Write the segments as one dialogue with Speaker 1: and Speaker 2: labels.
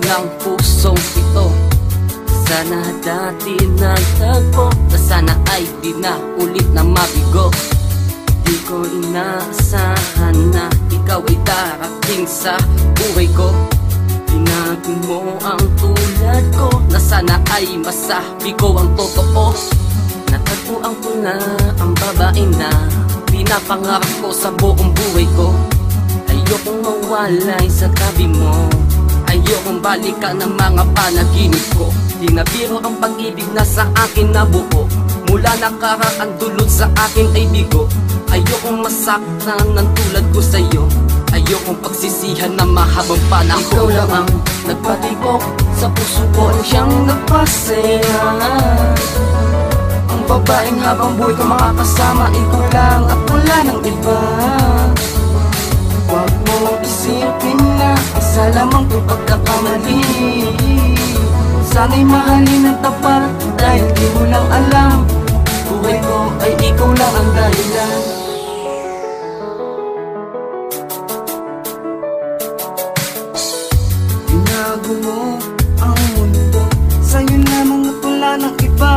Speaker 1: ng pusong ito. Sana dati nagtagpo, na sana ay di na ulit na mabigo. Di ko inaasahan na ikaw ay darating sa buhay ko. Binago mo ang tulad ko, na sana ay masabi ko ang totoo. Natagpuan ko na ang babae na pinapangarap ko sa buong buhay ko. Ayokong mawalay sa tabi mo, ayokong balikan ng mga panaginip ko. Di na biro ang pag-ibig na sa akin nabuo, mula nakaraan dulot sa akin ay bigo. Ayokong masaktan ng tulad ko sa'yo, ayokong pagsisihan na mahabang panahon. Ikaw lang ang nagpatibok sa puso ko at siyang nagpasaya. Ang babaeng habang buhay ko makakasama, ikaw lang at wala ng iba. Huwag mo isipin na isa lamang itong pagkakamali. Sana'y mahalin ng tapat dahil di mo lang alam, buhay ko ay ikaw lang ang dahilan. Binago mo ang mundo, sa'yo lamang at wala ng iba.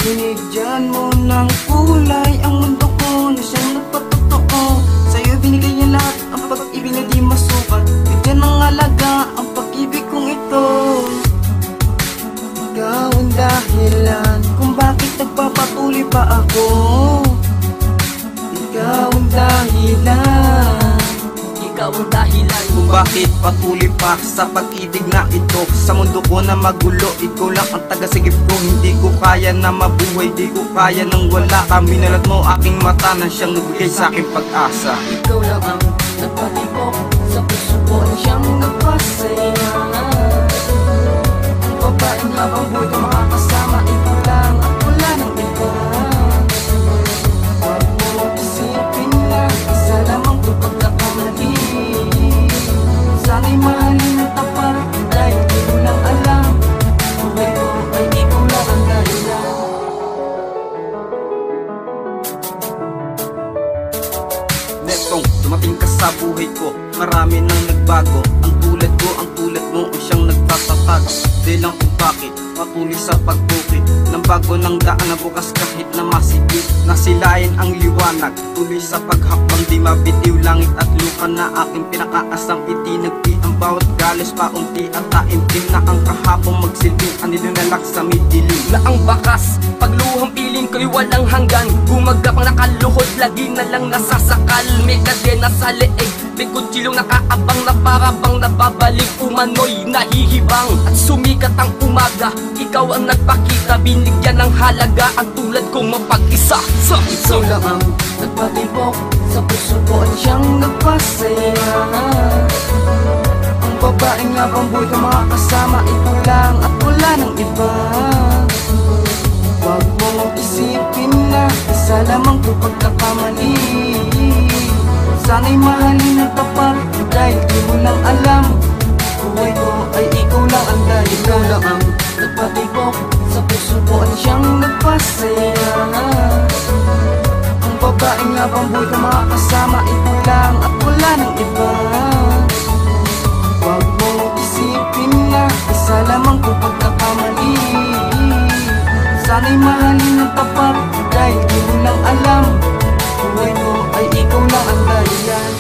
Speaker 1: Binigyan mo ng kulay ang mundo ko na siyang nagpatotoo. Sa'yo binigay niya lahat ang pag-ibig na di masukat. Bigyan ng halaga ang pag-ibig kong ito. Ikaw ang dahilan kung bakit nagpapatuloy pa ako. Ikaw ang dahilan, ikaw ang dahilan
Speaker 2: kung bakit patuloy pa sa pag-ibig na ito. Sa mundo ko na magulo, ikaw lang ang taga-sigip ko. Hindi ko kaya na mabuhay, di ko kaya nang wala ka. Minalat mo aking mata na siyang nagbigay sa aking pag-asa.
Speaker 1: Ikaw lang ang nagpatibok sa puso ko at siyang nagpasaya. Ang babaeng habang buhay ko makakasama, ikaw lang at wala ng iba. Huwag mo isipin na isa lamang itong pagkakamali. Sana'y mahalin ng tapat dahil di mo lang alam, buhay ko ay ikaw lang ang dahilan.
Speaker 2: Netong dumating ka sa buhay ko, marami nang nagbago. Ang tulad mo ang siyang nagtatatag. Di lang kung bakit patuloy sa pagbukid ng bago ng daan na bukas kahit na masigit. Nasilayan ang liwanag, tuloy sa paghakbang di mabitiw. Langit at lupa na aking pinakaasang itinagpi. Ang bawat galos paunti at taimtim na ang kahapong magsilbing anilinalak sa midilim.
Speaker 1: Na ang bakas, pagluhang piling ko'y walang hanggan. Gumagapang nakaluhod, lagi na lang nasasakal. May kadena sa leeg, may kutsilong nakaabang na parabang nababalik. Umano'y nahihibang at sumikat ang umaga. Ikaw ang nagpakita, binigyan ng halaga ang tulad kong mapag-isa. Ikaw lang ang nagpatibok sa puso ko at siyang nagpasaya. Ang babaeng habang buhay ko makakasama, ikaw lang at wala ng iba. Huwag mong isipin na isa lamang itong pagkakamali. Sana'y mahalin ng tapat dahil di mo lang alam, buhay ko ay ikaw lang ang dahilan. Ikaw lang ang nagpatibok sa puso ko at siyang nagpasaya. Ang babaeng habang buhay ko makakasama, ikaw lang at wala ng iba. Huwag mong isipin na isa lamang itong pagkakamali. Sana'y mahalin ng tapat dahil di mo lang alam, buhay ko ay ikaw lang ang dahilan.